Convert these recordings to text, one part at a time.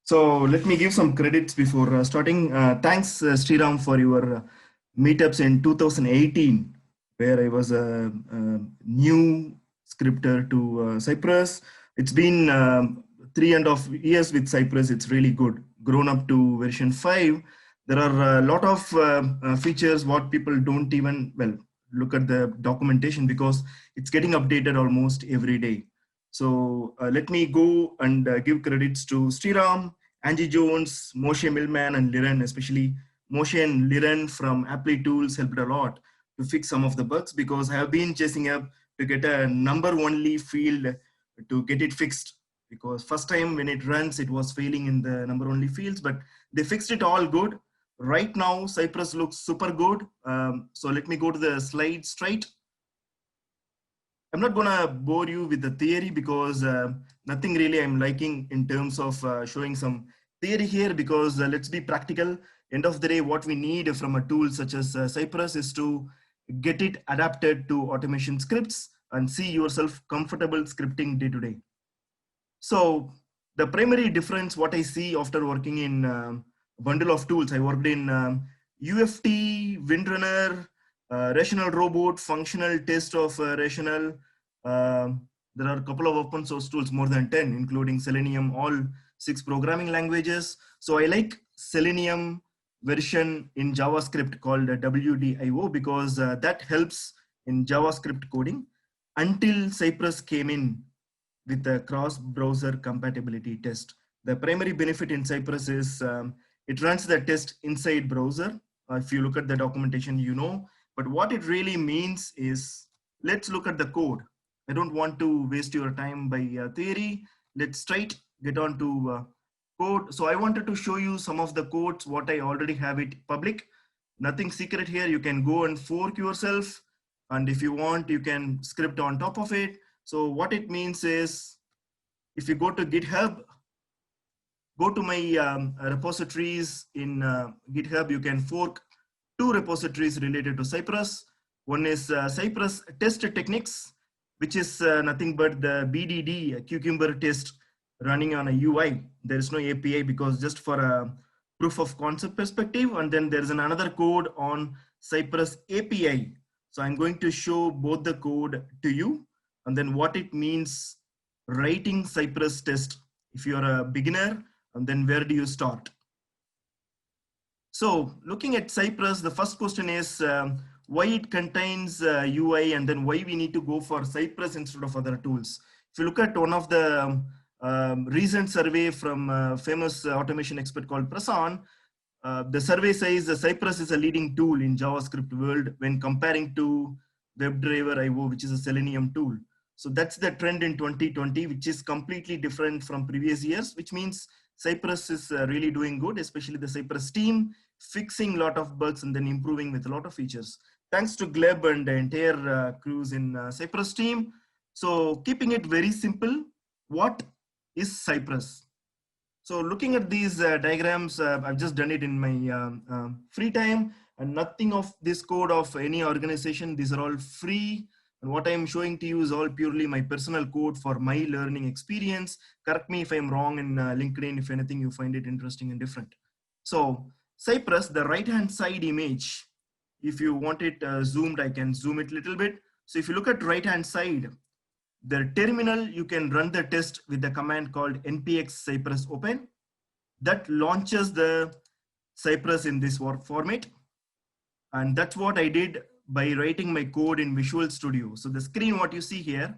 So let me give some credits before starting. Thanks, Sriram, for your meetups in 2018, where I was a new scripter to Cypress. It's been 3.5 years with Cypress. It's really good. Grown up to version 5. There are a lot of features what people don't even, well, look at the documentation because it's getting updated almost every day. So let me go and give credits to Sriram, Angie Jones, Moshe Millman, and Liren, especially Moshe and Liren from Apply Tools helped a lot to fix some of the bugs because I have been chasing up to get a number only field to get it fixed. Because first time when it runs, it was failing in the number only fields, but they fixed it all good. Right now, Cypress looks super good. So let me go to the slide straight. I'm not gonna bore you with the theory because nothing really I'm liking in terms of showing some theory here because let's be practical. End of the day, what we need from a tool such as Cypress is to get it adapted to automation scripts and see yourself comfortable scripting day to day. So the primary difference, what I see after working in a bundle of tools, I worked in UFT, Windrunner, rational robot, functional test of rational. There are a couple of open source tools, more than 10, including Selenium, all 6 programming languages. So I like Selenium version in JavaScript called WDIO because that helps in JavaScript coding until Cypress came in with the cross-browser compatibility test. The primary benefit in Cypress is it runs the test inside browser. If you look at the documentation, you know, but what it really means is, let's look at the code. I don't want to waste your time by theory. Let's straight get on to code. So I wanted to show you some of the codes, what I already have it public. Nothing secret here. You can go and fork yourself. And if you want, you can script on top of it. So what it means is, if you go to GitHub, go to my repositories in GitHub, you can fork 2 repositories related to Cypress. One is Cypress test techniques, which is nothing but the BDD cucumber test running on a UI. There is no API because just for a proof of concept perspective. And then there's another code on Cypress API. So I'm going to show both the code to you and then what it means writing Cypress test if you're a beginner, and then where do you start? So looking at Cypress, the first question is why it contains UI and then why we need to go for Cypress instead of other tools. If you look at one of the recent survey from a famous automation expert called Prasan, the survey says the Cypress is a leading tool in JavaScript world when comparing to WebDriver IO, which is a Selenium tool. So that's the trend in 2020, which is completely different from previous years, which means Cypress is really doing good, especially the Cypress team, fixing a lot of bugs and then improving with a lot of features. Thanks to Gleb and the entire crews in Cypress team. So keeping it very simple, what is Cypress? So looking at these diagrams, I've just done it in my free time, and nothing of this code of any organization. These are all free. And what I'm showing to you is all purely my personal code for my learning experience. Correct me if I'm wrong in LinkedIn, if anything you find it interesting and different. So Cypress, the right-hand side image, if you want it zoomed, I can zoom it a little bit. So if you look at right-hand side, the terminal, you can run the test with the command called npx cypress open. That launches the Cypress in this format. And that's what I did by writing my code in Visual Studio. So the screen, what you see here,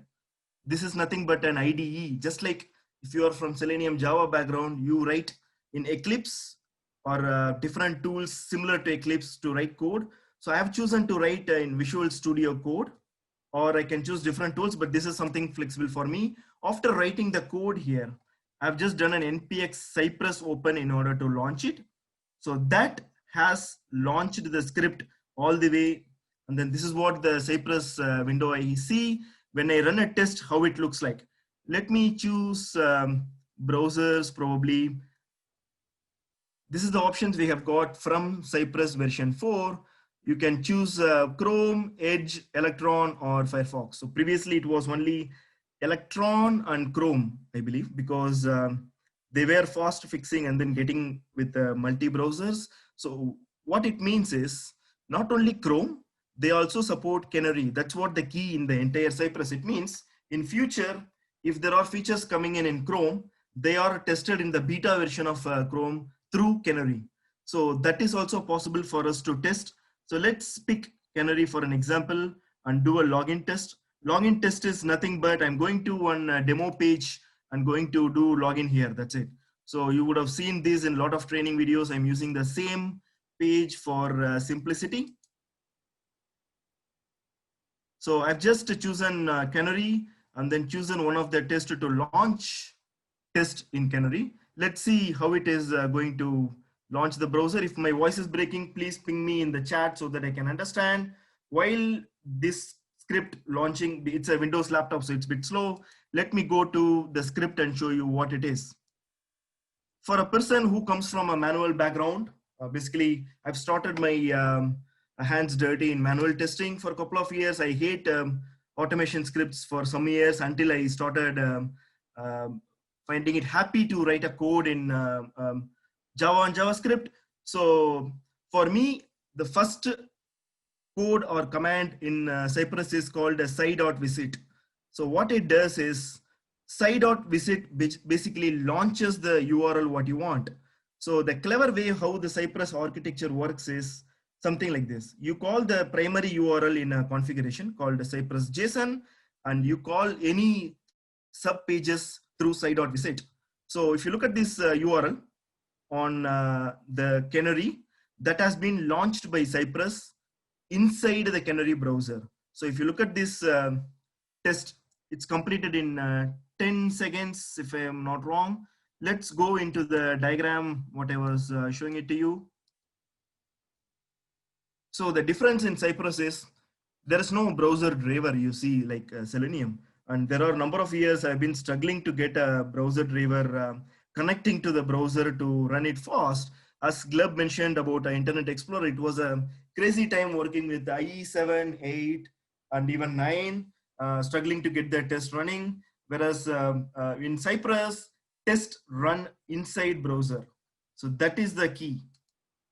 this is nothing but an IDE. Just like if you are from Selenium Java background, you write in Eclipse or different tools similar to Eclipse to write code. So I have chosen to write in Visual Studio Code, or I can choose different tools, but this is something flexible for me. After writing the code here, I've just done an npx cypress open in order to launch it. So that has launched the script all the way. And then this is what the Cypress window I see. When I run a test, how it looks like. Let me choose browsers probably. This is the options we have got from Cypress version 4. You can choose Chrome, Edge, Electron, or Firefox. So previously it was only Electron and Chrome, I believe, because the they were fast fixing and then getting with multi browsers. So what it means is not only Chrome, they also support Canary. That's what the key in the entire Cypress. It means in future, if there are features coming in Chrome, they are tested in the beta version of Chrome through Canary. So that is also possible for us to test. So let's pick Canary for an example and do a login test. Login test is nothing but I'm going to one demo page and going to do login here. That's it. So you would have seen this in a lot of training videos. I'm using the same page for simplicity. So I've just chosen Canary and then chosen one of the tests to launch test in Canary. Let's see how it is going to launch the browser. If my voice is breaking, please ping me in the chat so that I can understand. While this script launching, it's a Windows laptop, so it's a bit slow. Let me go to the script and show you what it is. For a person who comes from a manual background, basically I've started my hands dirty in manual testing for a couple of years. I hate automation scripts for some years until I started finding it happy to write a code in Java and JavaScript. So for me, the first code or command in Cypress is called a sci.visit. So what it does is sci.visit basically launches the URL what you want. So the clever way how the Cypress architecture works is something like this. You call the primary URL in a configuration called the Cypress JSON, and you call any sub pages through sci.visit. So if you look at this URL on the Canary, that has been launched by Cypress inside the Canary browser. So if you look at this test, it's completed in 10 seconds, if I am not wrong. Let's go into the diagram, what I was showing it to you. So the difference in Cypress is there is no browser driver you see like Selenium. And there are a number of years I've been struggling to get a browser driver connecting to the browser to run it fast. As Gleb mentioned about Internet Explorer, it was a crazy time working with IE 7, 8, and even 9, struggling to get the test running. Whereas in Cypress, test run inside browser. So that is the key.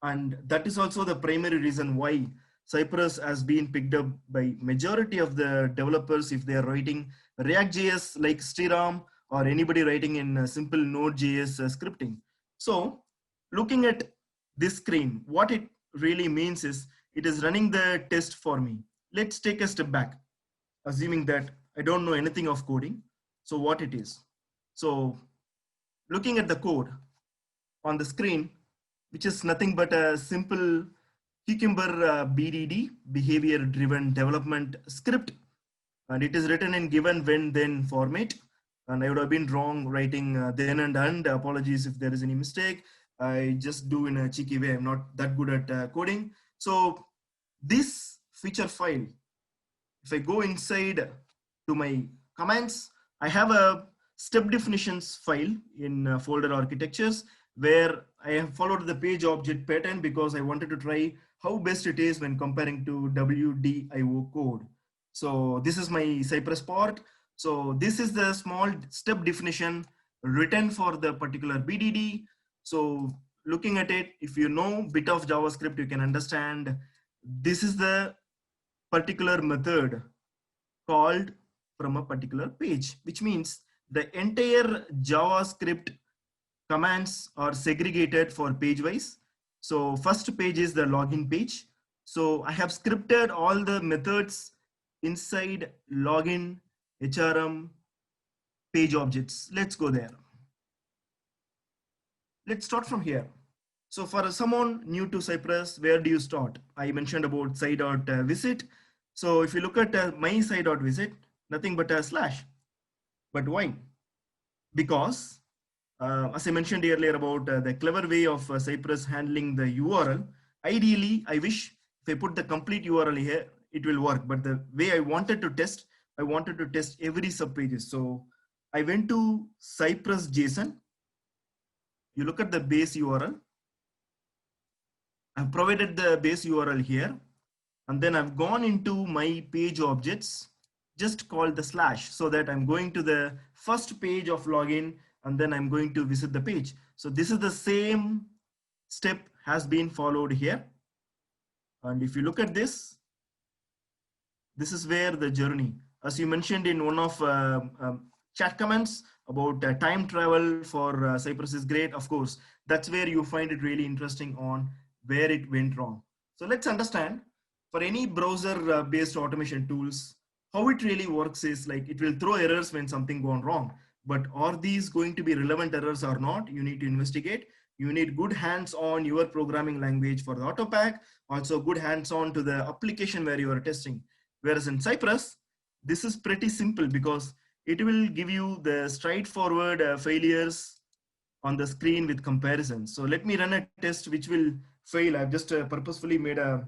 And that is also the primary reason why Cypress has been picked up by majority of the developers if they are writing React.js like Sriram or anybody writing in simple Node.js scripting. So looking at this screen, what it really means is it is running the test for me. Let's take a step back, assuming that I don't know anything of coding. So what it is. So looking at the code on the screen, which is nothing but a simple Cucumber BDD, behavior driven development script. And it is written in given, when, then format. And I would have been wrong writing then and apologies if there is any mistake. I just do in a cheeky way. I'm not that good at coding. So this feature file, if I go inside to my commands, I have a step definitions file in folder architectures where I have followed the page object pattern because I wanted to try how best it is when comparing to WDIO code. So this is my Cypress part. So this is the small step definition written for the particular BDD. So looking at it, if you know bit of JavaScript, you can understand this is the particular method called from a particular page, which means the entire JavaScript commands are segregated for page wise. So first page is the login page. So I have scripted all the methods inside login HRM page objects. Let's go there. Let's start from here. So for someone new to Cypress, where do you start? I mentioned about sci.visit. So if you look at my sci.visit, nothing but a slash. But why? Because as I mentioned earlier about the clever way of Cypress handling the URL, ideally, I wish if I put the complete URL here, it will work. But the way I wanted to test every subpages. So I went to Cypress JSON. You look at the base URL. I've provided the base URL here. And then I've gone into my page objects, just called the slash, so that I'm going to the first page of login and then I'm going to visit the page. So this is the same step has been followed here. And if you look at this, this is where the journey, as you mentioned in one of chat comments about time travel for Cypress is great. Of course, that's where you find it really interesting on where it went wrong. So let's understand for any browser based automation tools, how it really works is like it will throw errors when something gone wrong. But are these going to be relevant errors or not? You need to investigate. You need good hands on your programming language for the autopack, also good hands on to the application where you are testing. Whereas in Cypress, this is pretty simple because it will give you the straightforward failures on the screen with comparisons. So let me run a test which will fail. I've just purposefully made a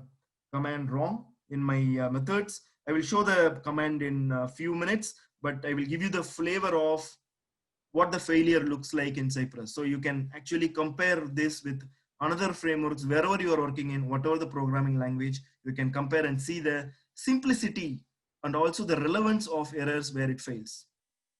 command wrong in my methods. I will show the command in a few minutes, but I will give you the flavor of what the failure looks like in Cypress. So you can actually compare this with another frameworks wherever you are working in, whatever the programming language, you can compare and see the simplicity and also the relevance of errors where it fails.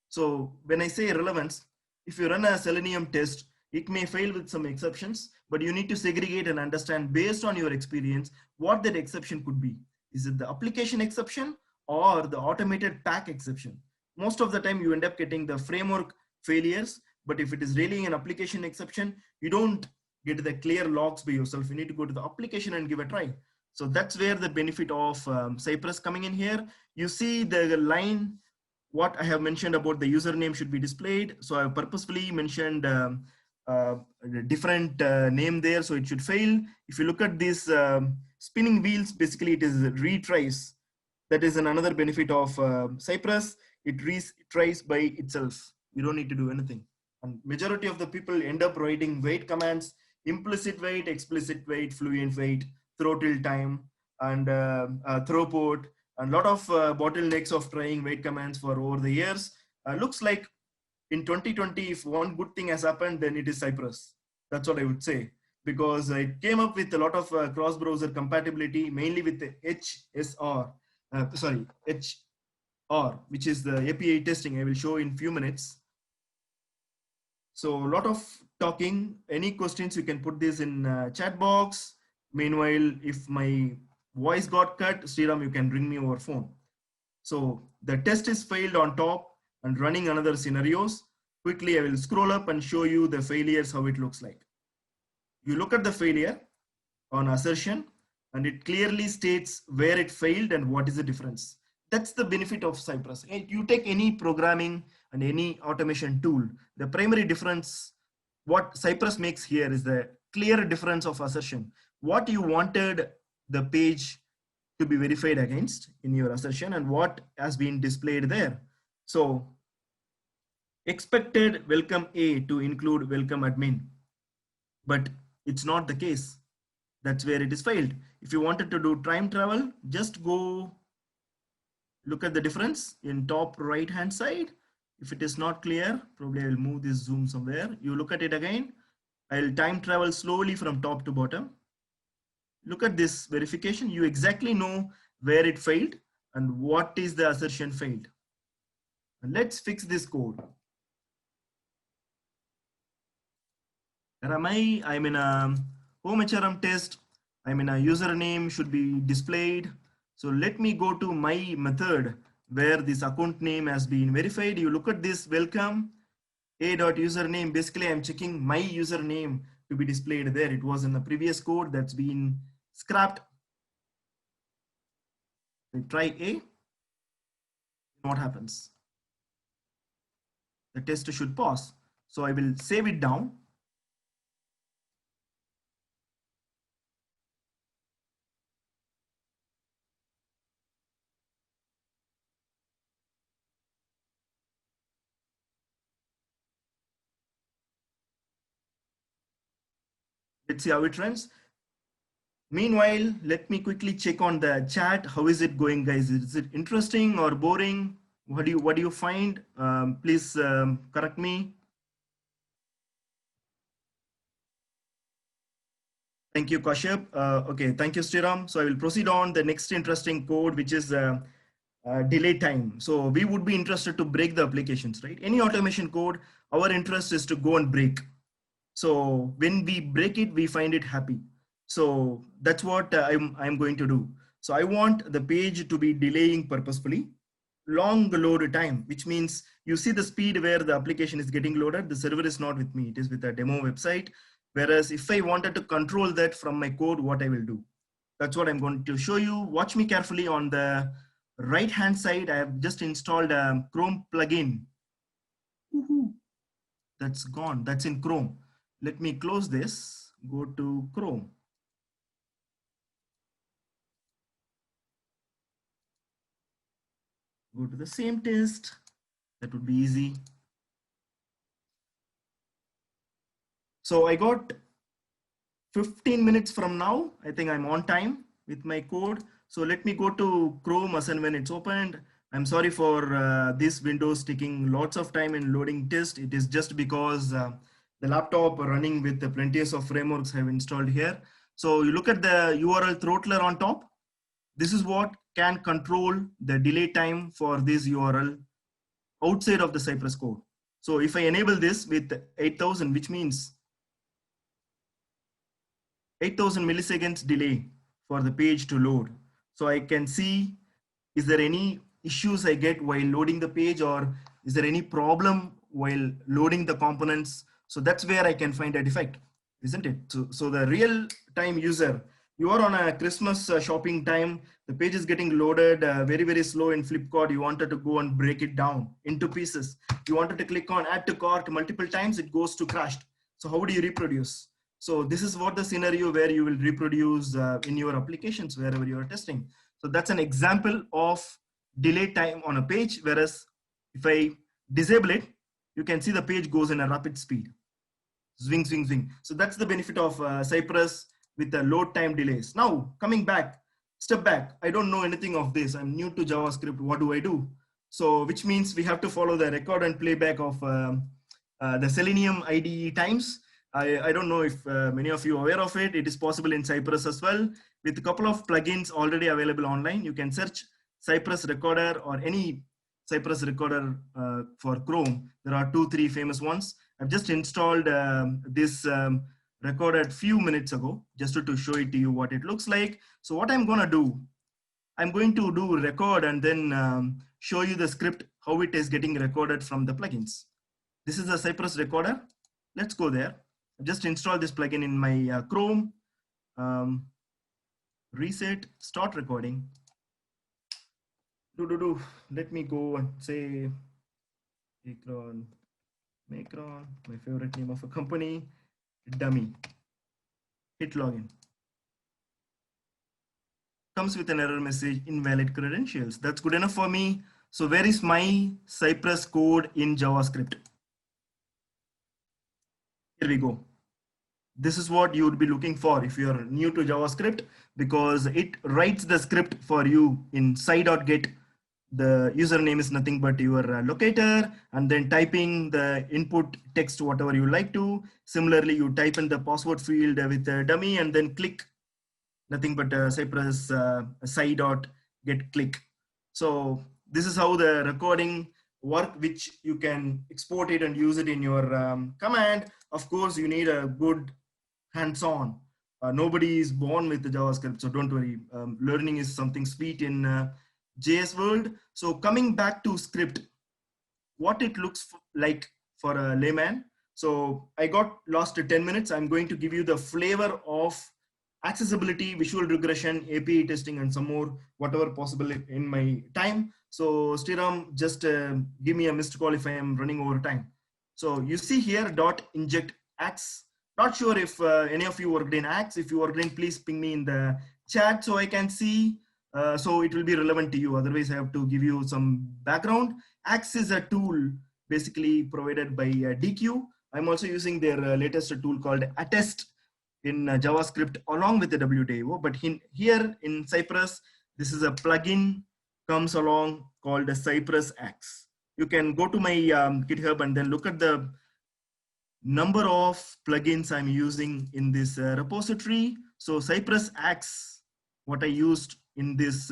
So when I say relevance, if you run a Selenium test, it may fail with some exceptions, but you need to segregate and understand based on your experience what that exception could be. Is it the application exception or the automated pack exception? Most of the time you end up getting the framework failures, but if it is really an application exception, you don't get the clear logs by yourself. You need to go to the application and give a try. So that's where the benefit of Cypress coming in here. You see the line, what I have mentioned about the username should be displayed. So I purposefully mentioned a different name there, so it should fail. If you look at these spinning wheels, basically it is retries. That is another benefit of Cypress. It retries by itself. You don't need to do anything. And majority of the people end up writing wait commands, implicit wait, explicit wait, fluent wait, throttle time, and throughput, and a lot of bottlenecks of trying wait commands for over the years. Looks like in 2020, if one good thing has happened, then it is Cypress. That's what I would say, because it came up with a lot of cross-browser compatibility, mainly with the HR, which is the API testing. I will show in few minutes. So a lot of talking. Any questions, you can put this in chat box. Meanwhile, if my voice got cut, Sriram, you can ring me over phone. So the test is failed on top and running another scenarios. Quickly, I will scroll up and show you the failures, how it looks like. You look at the failure on assertion and it clearly states where it failed and what is the difference. That's the benefit of Cypress. You take any programming and any automation tool, the primary difference, what Cypress makes here is the clear difference of assertion. What you wanted the page to be verified against in your assertion and what has been displayed there. So expected welcome A to include welcome admin, but it's not the case. That's where it is failed. If you wanted to do time travel, just go look at the difference in top right hand side. If it is not clear, probably I will move this zoom somewhere. You look at it again. I'll time travel slowly from top to bottom. Look at this verification. You exactly know where it failed and what is the assertion failed. And let's fix this code. Where am I? I'm in a home HRM test. I'm in a username should be displayed. So let me go to my method where this account name has been verified. You look at this welcome a.username. Basically, I'm checking my username to be displayed there. It was in the previous code that's been scrapped. We try A. What happens? The test should pause. So I will save it down. Let's see how it runs. Meanwhile, let me quickly check on the chat. How is it going, guys? Is it interesting or boring? What do you find? Please correct me. Thank you, Kashyap. Okay, thank you, Sriram. So I will proceed on the next interesting code, which is delay time. So we would be interested to break the applications, right? Any automation code, our interest is to go and break. So when we break it, we find it happy. So that's what I'm going to do. So I want the page to be delaying purposefully. Long load time, which means you see the speed where the application is getting loaded. The server is not with me, it is with a demo website. Whereas if I wanted to control that from my code, what I will do, that's what I'm going to show you. Watch me carefully. On the right hand side, I have just installed a Chrome plugin. That's gone, that's in Chrome. Let me close this, go to Chrome. Go to the same test, that would be easy. So I got 15 minutes from now, I think I'm on time with my code. So let me go to Chrome as and when it's opened. I'm sorry for this Windows taking lots of time in loading test. It is just because the laptop running with the plenty of frameworks I have installed here. So you look at the URL throttler on top. This is what can control the delay time for this URL outside of the Cypress code. So if I enable this with 8000, which means 8000 milliseconds delay for the page to load. So I can see, is there any issues I get while loading the page, or is there any problem while loading the components? So that's where I can find a defect, isn't it? So the real time user, you are on a Christmas shopping time, the page is getting loaded very, very slow in Flipkart. You wanted to go and break it down into pieces. You wanted to click on add to cart multiple times, it goes to crashed. So how do you reproduce? So this is what the scenario where you will reproduce in your applications, wherever you are testing. So that's an example of delay time on a page. Whereas if I disable it, you can see the page goes in a rapid speed. Swing, swing, swing. So that's the benefit of Cypress with the load time delays. Now coming back, step back. I don't know anything of this. I'm new to JavaScript. What do I do? So which means we have to follow the record and playback of the Selenium IDE times. I don't know if many of you are aware of it. It is possible in Cypress as well. With a couple of plugins already available online, you can search Cyprus Recorder or any Cyprus Recorder for Chrome. There are 2-3 famous ones. I've just installed this recorded few minutes ago, just to show it to you what it looks like. So what I'm gonna do, I'm going to do record and then show you the script, how it is getting recorded from the plugins. This is the Cyprus Recorder. Let's go there. I've just installed this plugin in my Chrome. Reset, start recording. Let me go and say Macron, my favorite name of a company, dummy. Hit login. Comes with an error message, invalid credentials. That's good enough for me. So where is my Cypress code in JavaScript? Here we go. This is what you would be looking for if you're new to JavaScript, because it writes the script for you in sci.get. The username is nothing but your locator, and then typing the input text, whatever you like to. Similarly, you type in the password field with a dummy and then click, nothing but Cypress sci.get click. So this is how the recording work, which you can export it and use it in your command. Of course, you need a good hands-on. Nobody is born with the JavaScript, so don't worry. Learning is something sweet in JS world. So coming back to script, what it looks like for a layman. So I got lost 10 minutes. I'm going to give you the flavor of accessibility, visual regression, API testing, and some more, whatever possible in my time. So Sriram, just give me a missed call if I am running over time. So you see here dot inject Axe. Not sure if any of you worked in Axe. If you worked in, please ping me in the chat so I can see. So it will be relevant to you. Otherwise, I have to give you some background. Axe is a tool basically provided by DQ. I'm also using their latest tool called Attest in JavaScript along with the WDAO. But here in Cypress, this is a plugin comes along called the Cypress Axe. You can go to my GitHub and then look at the number of plugins I'm using in this repository. So Cypress Axe, what I used in this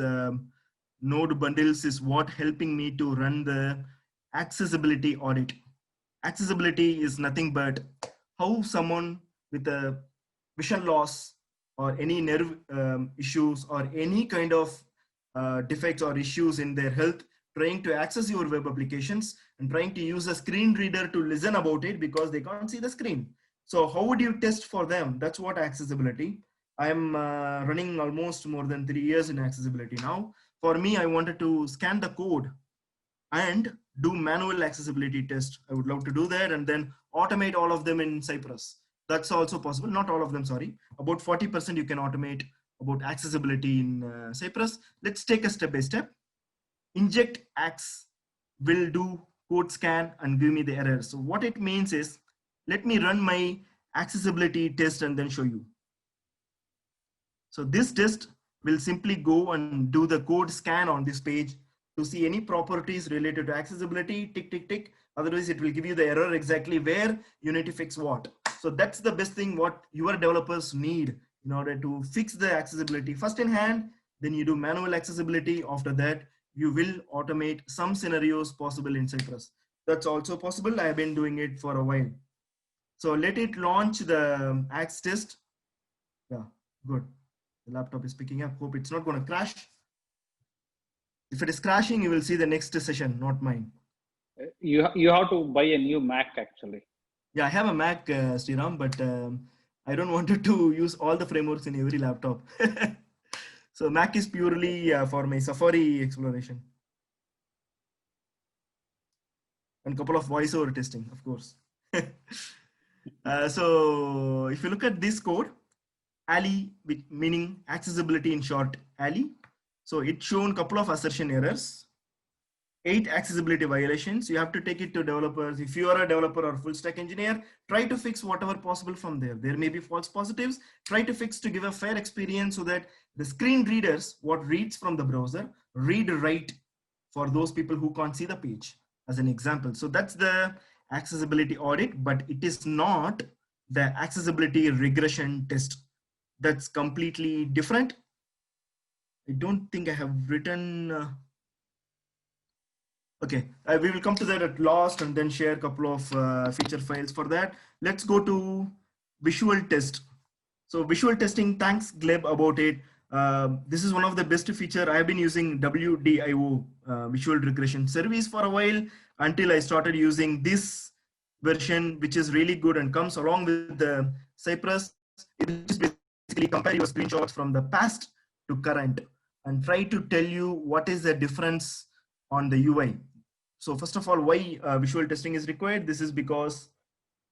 node bundles is what helping me to run the accessibility audit. Accessibility is nothing but how someone with a vision loss or any nerve issues or any kind of defects or issues in their health trying to access your web applications and trying to use a screen reader to listen about it because they can't see the screen. So how would you test for them? That's what accessibility. I'm running almost more than 3 years in accessibility now. For me, I wanted to scan the code and do manual accessibility test. I would love to do that and then automate all of them in Cypress. That's also possible. Not all of them, sorry. About 40% you can automate about accessibility in Cypress. Let's take a step by step. Inject Ax will do code scan and give me the error. So what it means is, let me run my accessibility test and then show you. So this test will simply go and do the code scan on this page to see any properties related to accessibility, tick, tick, tick. Otherwise, it will give you the error exactly where you need to fix what. So that's the best thing what your developers need in order to fix the accessibility. First in hand, then you do manual accessibility. After that, you will automate some scenarios possible in Cypress. That's also possible. I've been doing it for a while. So let it launch the Axe test. Yeah, good. The laptop is picking up. Hope it's not going to crash. If it is crashing, you will see the next session, not mine. You have to buy a new Mac actually. Yeah, I have a Mac, Sriram, but I don't want to use all the frameworks in every laptop. So Mac is purely for my Safari exploration. And a couple of voiceover testing, of course. So if you look at this code, Ali, meaning accessibility in short, Ali. So it's shown a couple of assertion errors, 8 accessibility violations. You have to take it to developers. If you are a developer or full stack engineer, try to fix whatever possible from there. There may be false positives. Try to fix to give a fair experience so that the screen readers, what reads from the browser, read right for those people who can't see the page, as an example. So that's the accessibility audit, but it is not the accessibility regression test. That's completely different. I don't think I have written. Okay, we will come to that at last and then share a couple of feature files for that. Let's go to visual test. So visual testing, thanks Gleb about it. This is one of the best feature. I've been using WDIO, visual regression service for a while until I started using this version, which is really good and comes along with the Cypress. It is basically compare your screenshots from the past to current and try to tell you what is the difference on the UI. So first of all, why visual testing is required? This is because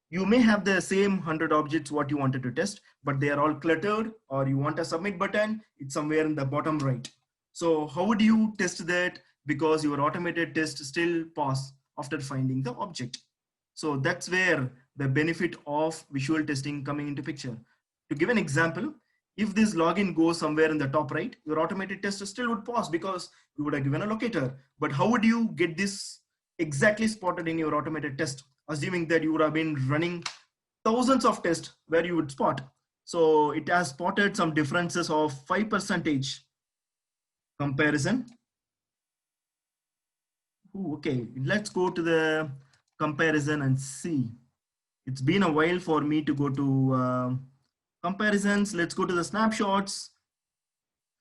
you may have the same 100 objects what you wanted to test, but they are all cluttered, or you want a submit button, it's somewhere in the bottom right. So how would you test that? Because your automated test still pass after finding the object. So that's where the benefit of visual testing coming into picture. To give an example, if this login goes somewhere in the top right, your automated test still would pause because you would have given a locator. But how would you get this exactly spotted in your automated test, assuming that you would have been running thousands of tests where you would spot? So it has spotted some differences of 5% comparison. Ooh, okay, let's go to the comparison and see. It's been a while for me to go to comparisons. Let's go to the snapshots,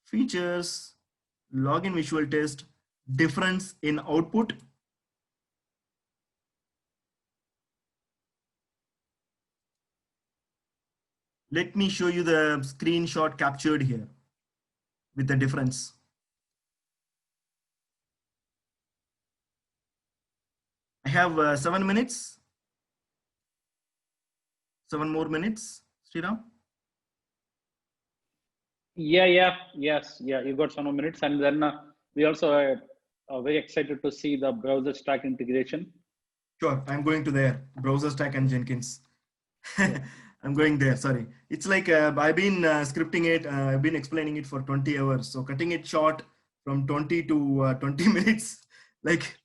features, login visual test, difference in output. Let me show you the screenshot captured here with the difference. I have 7 minutes. 7 more minutes, Sriram. Yeah, you got some more minutes, and then we also are very excited to see the Browserstack integration. Sure, I'm going to there, Browserstack and Jenkins. Yeah. I'm going there, sorry. It's like I've been scripting it, I've been explaining it for 20 hours. So cutting it short from 20 to 20 minutes, like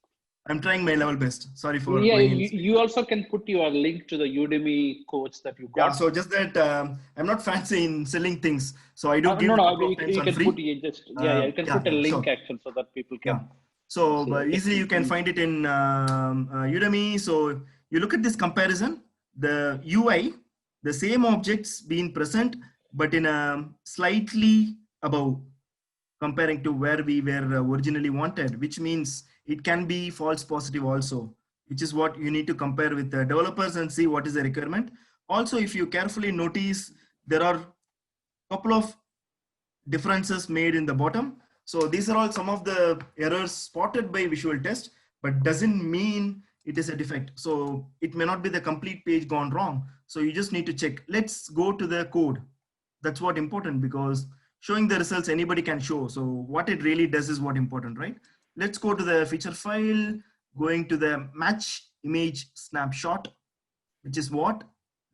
I'm trying my level best. Sorry for Yeah, going in. you also can put your link to the Udemy course that you Yeah, got. so just that I'm not fancy in selling things. So I do give No, a no, couple of times you on can put free. you just you can put a Yeah, link sure. actually so that people Yeah. can So see. Okay. easily you can find it in Udemy. So you look at this comparison, the UI, the same objects being present, but in a slightly above comparing to where we were originally wanted, which means it can be false positive also, which is what you need to compare with the developers and see what is the requirement. Also, if you carefully notice, there are a couple of differences made in the bottom. So these are all some of the errors spotted by visual test, but doesn't mean it is a defect. So it may not be the complete page gone wrong. So you just need to check. Let's go to the code. That's what important, because showing the results anybody can show. So what it really does is what important, right? Let's go to the feature file, going to the match image snapshot, which is what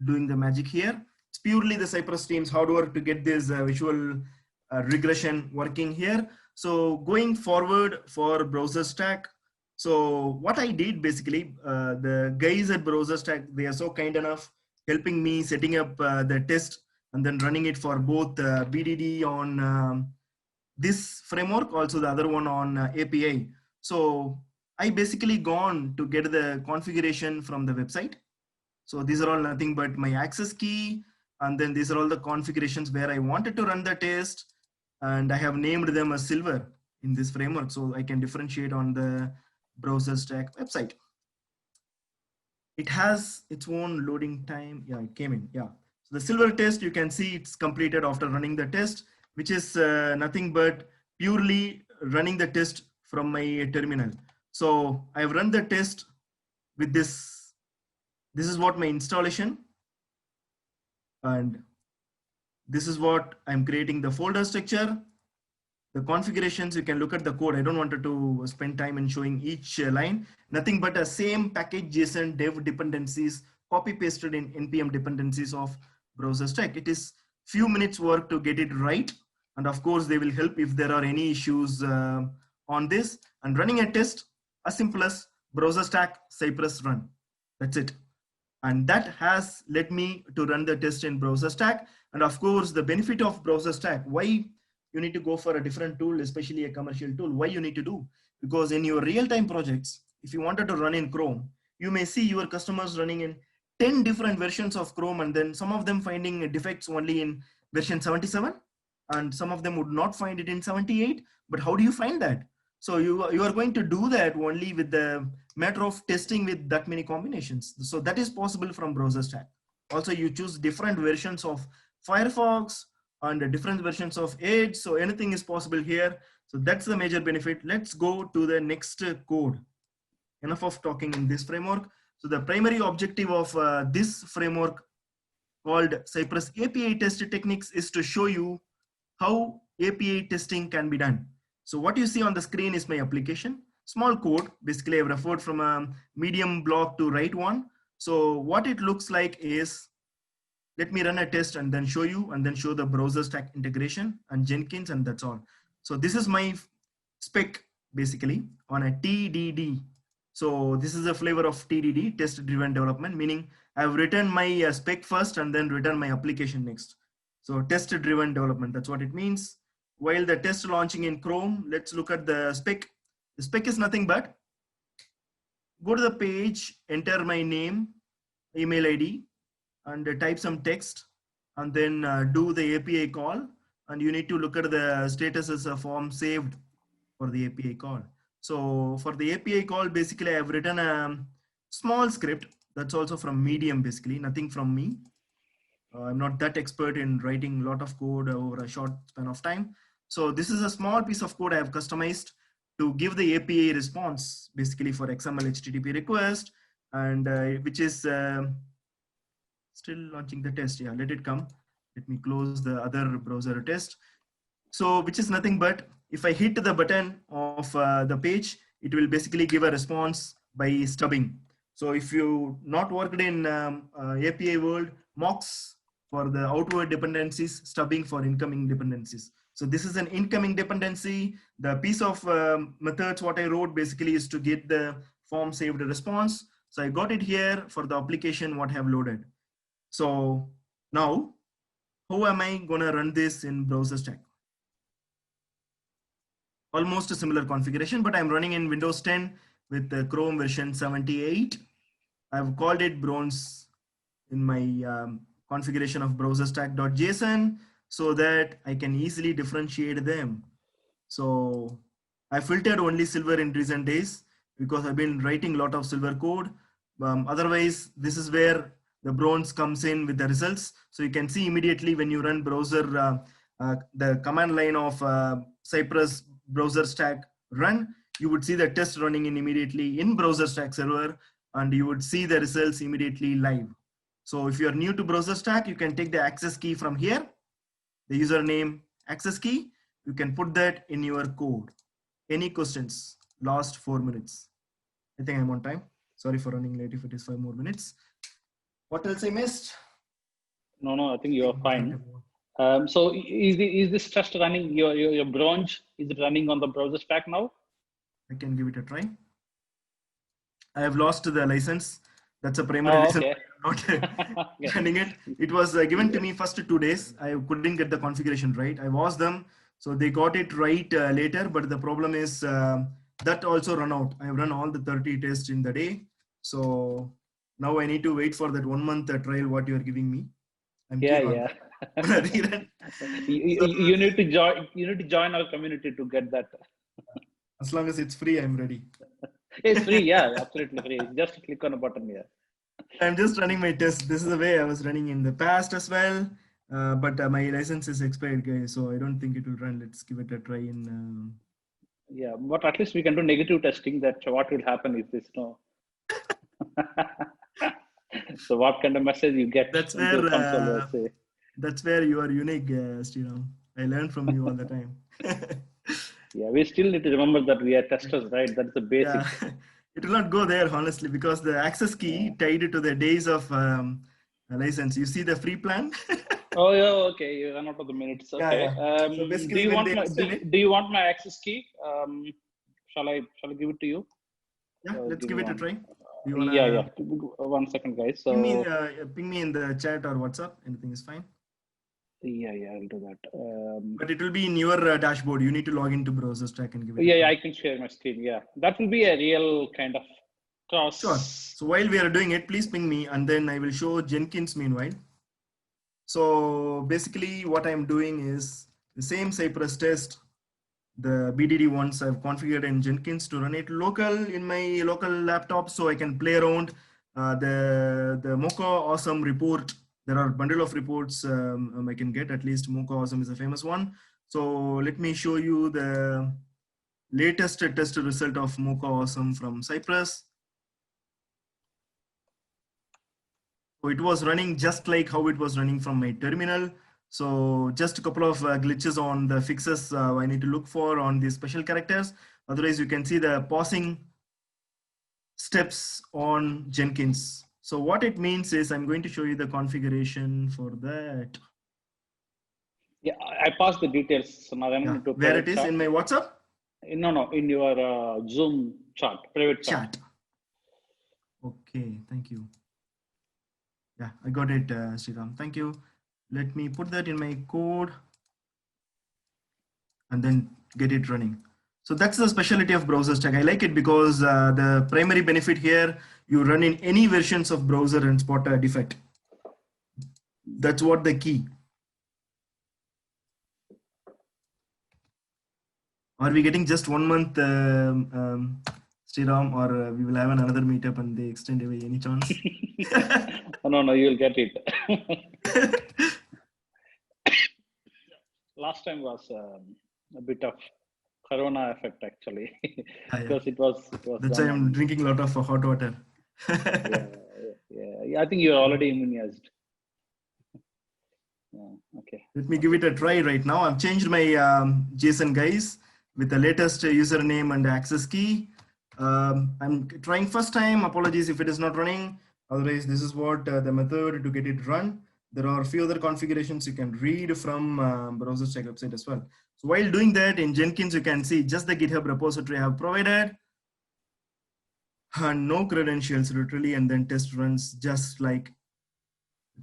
doing the magic here. It's purely the Cypress team's hard work to get this visual regression working here. So going forward for Browserstack, so what I did basically, the guys at Browserstack, they are so kind enough helping me setting up the test and then running it for both BDD on this framework, also the other one on API. So I basically gone to get the configuration from the website. So these are all nothing but my access key. And then these are all the configurations where I wanted to run the test. And I have named them as silver in this framework. So I can differentiate on the Browserstack website. It has its own loading time. Yeah, it came in. Yeah. So the silver test, you can see it's completed after running the test, which is nothing but purely running the test from my terminal. So I've run the test with this. This is what my installation, and this is what I'm creating the folder structure. The configurations, you can look at the code. I don't want to spend time in showing each line. Nothing but a same package JSON dev dependencies copy pasted in npm dependencies of Browserstack. It is few minutes work to get it right. And of course, they will help if there are any issues on this. And running a test as simple as Browserstack Cypress run. That's it. And that has led me to run the test in Browserstack. And of course, the benefit of Browserstack, why you need to go for a different tool, especially a commercial tool, why you need to do, because in your real-time projects, if you wanted to run in Chrome, you may see your customers running in 10 different versions of Chrome, and then some of them finding defects only in version 77, and some of them would not find it in 78. But how do you find that? So you are going to do that only with the matter of testing with that many combinations. So that is possible from Browserstack. Also, you choose different versions of Firefox and different versions of Edge. So anything is possible here. So that's the major benefit. Let's go to the next code. Enough of talking in this framework. So the primary objective of this framework called Cypress API test techniques is to show you how API testing can be done. So what you see on the screen is my application. Small code. Basically, I've referred from a medium block to write one. So what it looks like is, let me run a test and then show you, and then show the Browserstack integration and Jenkins, and that's all. So this is my spec basically on a TDD. So this is a flavor of TDD, test driven development, meaning I've written my spec first and then written my application next. So test driven development, that's what it means. While the test launching in Chrome, let's look at the spec. The spec is nothing but go to the page, enter my name, email ID, and type some text, and then do the API call. And you need to look at the status as a form saved for the API call. So for the API call, basically I've written a small script that's also from Medium, basically, nothing from me. I'm not that expert in writing a lot of code over a short span of time. So this is a small piece of code I have customized to give the API response, basically for XML HTTP request, and which is still launching the test. Yeah, let it come. Let me close the other browser test. So which is nothing but if I hit the button of the page, it will basically give a response by stubbing. So if you not worked in API world, mocks for the outward dependencies, stubbing for incoming dependencies. So this is an incoming dependency. The piece of methods what I wrote basically is to get the form saved response. So I got it here for the application what I have loaded. So now, how am I gonna run this in Browserstack? Almost a similar configuration, but I'm running in Windows 10 with the Chrome version 78. I've called it bronze in my configuration of browserstack.json so that I can easily differentiate them. So I filtered only silver in recent days because I've been writing a lot of silver code. Otherwise, this is where the bronze comes in with the results. So you can see immediately when you run browser, the command line of Cypress Browserstack run, you would see the test running in immediately in Browserstack server, and you would see the results immediately live. So if you're new to Browserstack, you can take the access key from here, the username access key. You can put that in your code. Any questions? Last 4 minutes. I think I'm on time. Sorry for running late if it is 5 more minutes. What else I missed? No, I think you're fine. So is this test running, your bronze, is it running on the Browserstack now? I can give it a try. I have lost the license. That's a primary reason I'm not running it. It was given to me first 2 days. I couldn't get the configuration right. I was them. So they got it right later, but the problem is that also run out. I've run all the 30 tests in the day. So now I need to wait for that 1 month trial what you're giving me. You need to join. You need to join our community to get that. As long as it's free, I'm ready. It's free, yeah, absolutely free. Just click on a button here. I'm just running my test. This is the way I was running in the past as well. But my license is expired, guys, so I don't think it will run. Let's give it a try in. Yeah, but at least we can do negative testing. That what will happen if this no. So what kind of message you get? That's where. That's where you are unique, Sriram. I learn from you all the time. Yeah, we still need to remember that we are testers, right? That's the basic. Yeah. It will not go there, honestly, because the access key tied to the days of license. You see the free plan? Oh, yeah, okay. You run out of the minutes. Okay. Yeah. So basically, do you want my access key? Shall I give it to you? Yeah, let's give it a try. Yeah. 1 second, guys. So ping me in the chat or WhatsApp. Anything is fine. Yeah, I'll do that. But it will be in your dashboard. You need to log into Browserstack and give it. Yeah, I can share my screen. Yeah, that will be a real kind of cross. Sure. So while we are doing it, please ping me, and then I will show Jenkins meanwhile. So basically, what I'm doing is the same Cypress test. The BDD ones I've configured in Jenkins to run it local in my local laptop, so I can play around. The Mocha Awesome report. There are a bundle of reports I can get. At least Mocha Awesome is a famous one. So let me show you the latest test result of Mocha Awesome from Cypress. So it was running just like how it was running from my terminal. So just a couple of glitches on the fixes I need to look for on the special characters. Otherwise, you can see the pausing steps on Jenkins. So what it means is I'm going to show you the configuration for that. Yeah, I passed the details. So now I'm going to where it is in my WhatsApp? No, in your Zoom chat, private chat. Okay, thank you. Yeah, I got it, Sriram. Thank you. Let me put that in my code and then get it running. So that's the specialty of Browserstack. I like it because the primary benefit here, you run in any versions of browser and spot a defect. That's what the key. Are we getting just 1 month, Sriram, or we will have another meetup and they extend away? Any chance? No, you'll get it. Last time was a bit of Corona effect actually, because it was. That's why I'm drinking a lot of hot water. yeah. I think you're already immunized. Yeah, okay. Let me give it a try right now. I've changed my JSON, guys, with the latest username and access key. I'm trying first time. Apologies if it is not running. Otherwise, this is what the method to get it run. There are a few other configurations you can read from Browserstack website as well. So while doing that in Jenkins, you can see just the GitHub repository I have provided. No credentials literally, and then test runs just like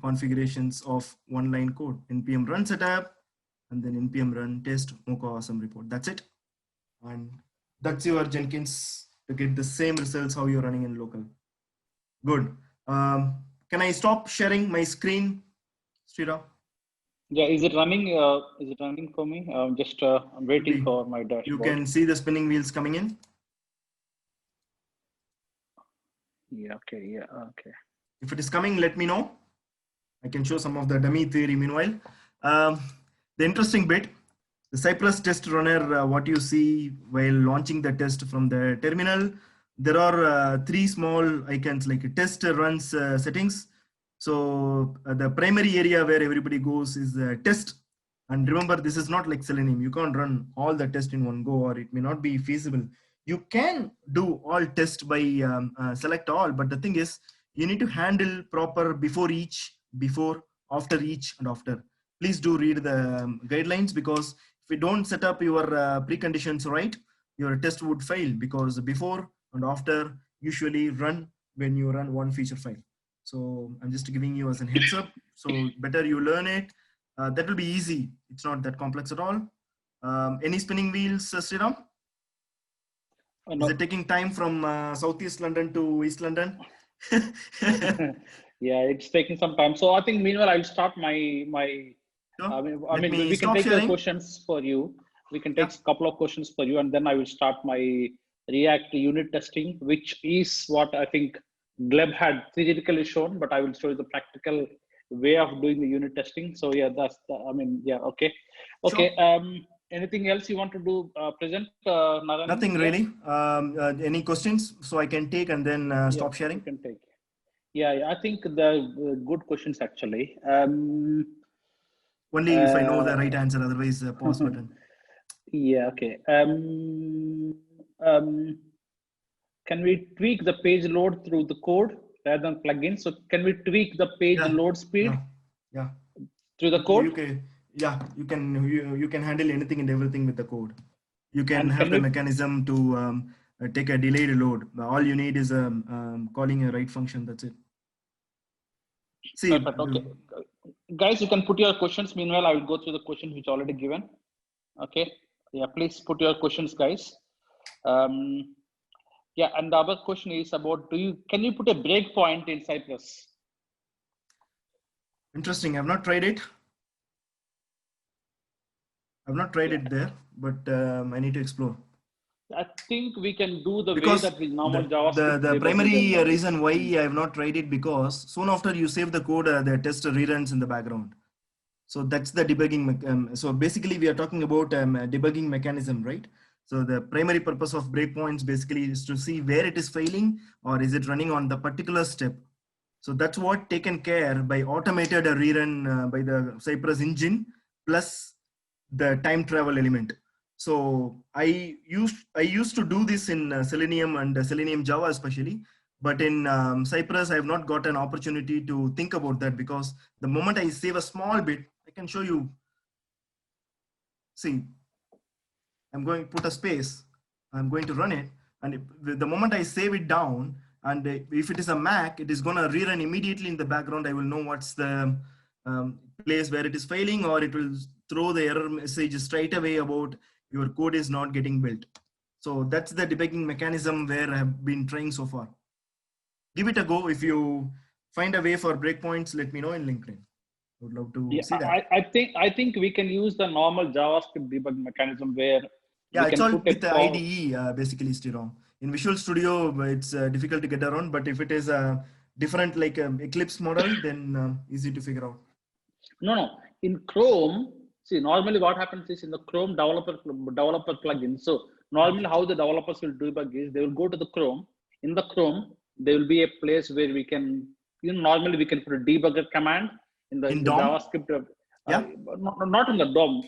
configurations of one line code. npm run setup, and then npm run test mocha awesome report. That's it. And that's your Jenkins to get the same results how you're running in local. Good. Can I stop sharing my screen, Srira? Yeah, is it running? Is it running for me? Just I'm waiting for my dashboard. You can see the spinning wheels coming in. Yeah. Okay. Yeah. Okay. If it is coming, let me know. I can show some of the dummy theory meanwhile. The interesting bit, the Cypress test runner, what you see while launching the test from the terminal, there are three small icons like test runs settings. So the primary area where everybody goes is test. And remember, this is not like Selenium. You can't run all the test in one go, or it may not be feasible. You can do all test by select all, but the thing is, you need to handle proper before each, before, after each, and after. Please do read the guidelines, because if you don't set up your preconditions right, your test would fail, because before and after usually run when you run one feature file. So I'm just giving you as a heads up. So better you learn it. That will be easy. It's not that complex at all. Any spinning wheels, Sriram? No. Is it taking time from Southeast London to East London? Yeah, it's taking some time. So I think meanwhile I'll start my. Sure. I mean we can take the questions for you. We can take a couple of questions for you, and then I will start my React unit testing, which is what I think Gleb had theoretically shown, but I will show you the practical way of doing the unit testing. So yeah, that's I mean, yeah, okay. Okay. Sure. Anything else you want to do, present? Narayanan? Nothing really. Any questions? So I can take and then stop sharing? You can take. Yeah, I think the good questions actually. Only if I know the right answer, otherwise pause button. Yeah, okay. Can we tweak the page load through the code rather than plugin? So can we tweak the page load speed? Yeah. Through the code? You can handle anything and everything with the code. You can have the mechanism to take a delayed load. All you need is calling a write function. That's it. See, perfect. Okay, guys, you can put your questions. Meanwhile, I will go through the questions which already given. Okay. Yeah, please put your questions, guys. Yeah, and the other question is about can you put a breakpoint in Cypress? Interesting. I've not tried it. I've not tried it there, but I need to explore. I think we can do the way that we normal JavaScript. The primary reason why I have not tried it, because soon after you save the code, the test reruns in the background. So that's the debugging. So basically we are talking about a debugging mechanism, right? So the primary purpose of breakpoints basically is to see where it is failing, or is it running on the particular step. So that's what taken care by automated rerun by the Cypress engine plus the time travel element. So I used to do this in Selenium and Selenium Java especially, but in Cypress I have not got an opportunity to think about that, because the moment I save a small bit, I can show you. See, I'm going to put a space, I'm going to run it, and the moment I save it down, and if it is a Mac, it is going to rerun immediately in the background. I will know what's the place where it is failing, or it will throw the error message straight away about your code is not getting built. So that's the debugging mechanism where I have been trying so far. Give it a go. If you find a way for breakpoints, let me know in LinkedIn. I would love to see that. I think we can use the normal JavaScript debug mechanism where it's all with the IDE basically, Sriram. In Visual Studio, it's difficult to get around, but if it is a different like Eclipse model, then easy to figure out. No. In Chrome, see, normally what happens is in the Chrome developer plugin. So normally how the developers will debug is they will go to the Chrome. In the Chrome, there will be a place where we can, normally we can put a debugger command in the JavaScript. Not in the DOM.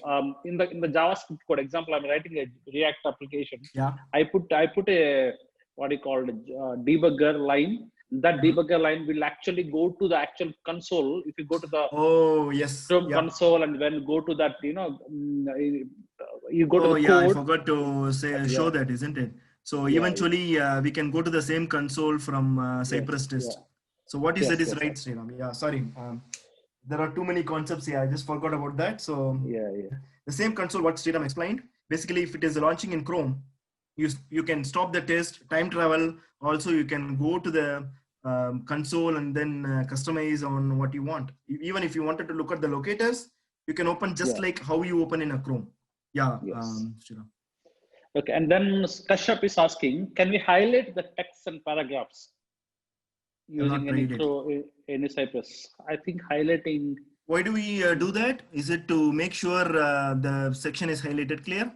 In the JavaScript code. Example, I'm writing a React application. Yeah. I put a what you call debugger line. That debugger line will actually go to the actual console. If you go to the Chrome console and then go to that, you go to the code. I forgot to show that, isn't it? So Yeah, eventually we can go to the same console from Cypress yes, test. So what you said yes, is yes, right, Sriram. Yeah, sorry. There are too many concepts here. I just forgot about that. So yeah, yeah, the same console what Sriram explained. Basically, if it is launching in Chrome, you can stop the test, time travel. Also, you can go to the console and then customize on what you want. Even if you wanted to look at the locators, you can open just yeah, like how you open in a Chrome. Yeah, yes. Sriram. Okay, and then Kashyap is asking, can we highlight the text and paragraphs I've using not tried it. any Cypress? I think highlighting. Why do we do that? Is it to make sure the section is highlighted clear?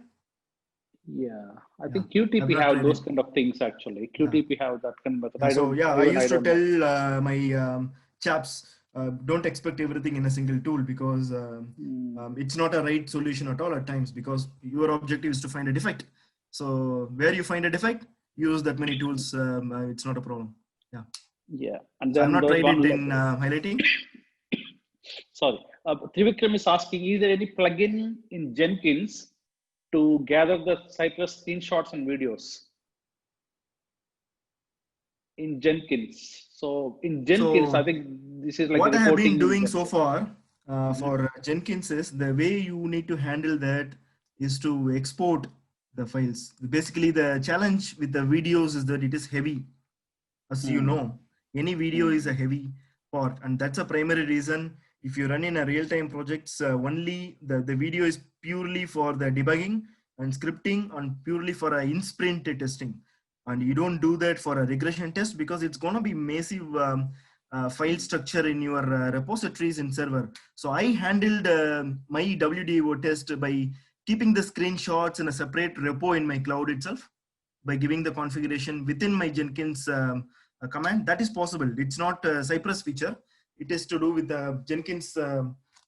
Yeah, I Yeah, think I've QTP not have tried those it. kind of things actually. Yeah. QTP have that kind of method. Yeah, so yeah, I Even I used to don't know. tell my chaps, don't expect everything in a single tool because it's not a right solution at all at times because your objective is to find a defect. So where you find a defect, use that many tools. It's not a problem. Yeah. Yeah, and So I've then not there's tried it one. in highlighting. Sorry, Trivikram is asking, is there any plugin in Jenkins to gather the Cypress screenshots and videos in Jenkins? So in Jenkins, I So think this is like a what I have been reporting doing so Jenkins. far Mhm. for Jenkins is the way you need to handle that is to export the files. Basically, the challenge with the videos is that it is heavy. As you Mm, know, any video is a mm, heavy part, and that's a primary reason. If you run in a real-time projects, only the video is purely for the debugging and scripting and purely for a in-sprint testing. And you don't do that for a regression test because it's going to be massive file structure in your repositories in server. So I handled my WDO test by keeping the screenshots in a separate repo in my cloud itself by giving the configuration within my Jenkins command. That is possible. It's not a Cypress feature. It is to do with the Jenkins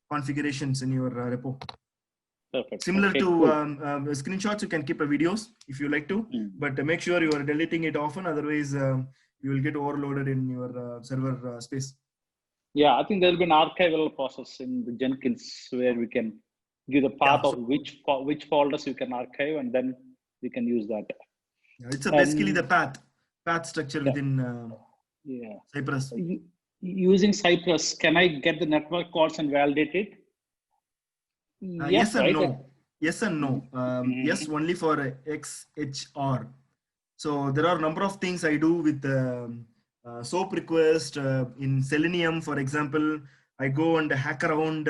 configurations in your repo. perfect. Similar Okay, to cool. screenshots, you can keep a videos if you like to, Mm. but make sure you are deleting it often. Otherwise, you will get overloaded in your server space. Yeah, I think there will be an archival process in the Jenkins where we can give the path Yeah, of so which folders you can archive, and then we can use that. yeah, it's basically the And path structure yeah, within yeah. Cypress. Using Cypress, can I get the network calls and validate it? Yes Yes, and right? no. Yes and no. Yes, Mhm. only for XHR. So there are a number of things I do with SOAP request in Selenium, for example. I go and hack around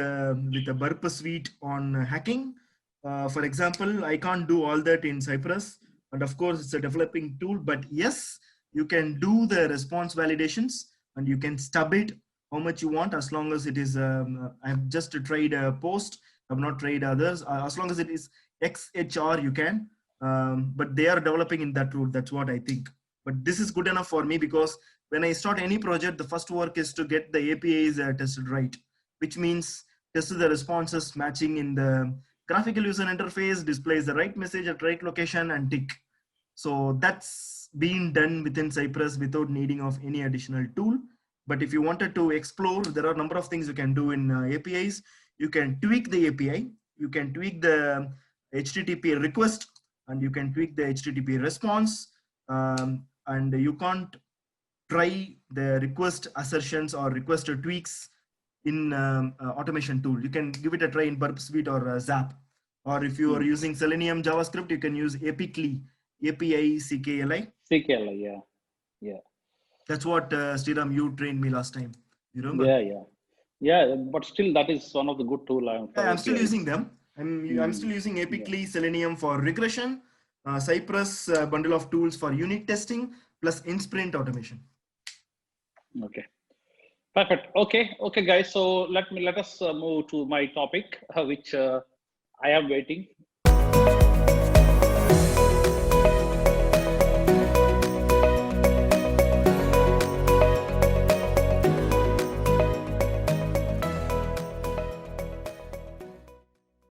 with a burp suite on hacking. For example, I can't do all that in Cypress. And of course, it's a developing tool, but yes, you can do the response validations and you can stub it how much you want as long as it is, I've just tried a post. I've not tried others. As long as it is XHR, you can. But they are developing in that route. That's what I think. But this is good enough for me because when I start any project, the first work is to get the APIs tested right, which means test the responses matching in the graphical user interface, displays the right message at right location, and tick. So that's being done within Cypress without needing of any additional tool. But if you wanted to explore, there are a number of things you can do in APIs. You can tweak the API. You can tweak the HTTP request, and you can tweak the HTTP response. And you can't try the request assertions or request tweaks in automation tool. You can give it a try in Burp Suite or Zap. Or if you are Mm. using Selenium JavaScript, you can use API CKLI. CKL, yeah, yeah, That's what Sriram, you trained me last time. You remember? yeah, yeah, yeah. But still, that is one of the good tool for Yeah, I'm still using APIs. them. I'm still using Yeah. Apically Selenium for regression, Cypress bundle of tools for unit testing, plus in-sprint automation. Okay. Perfect. Okay, guys. So let us move to my topic, which I am waiting.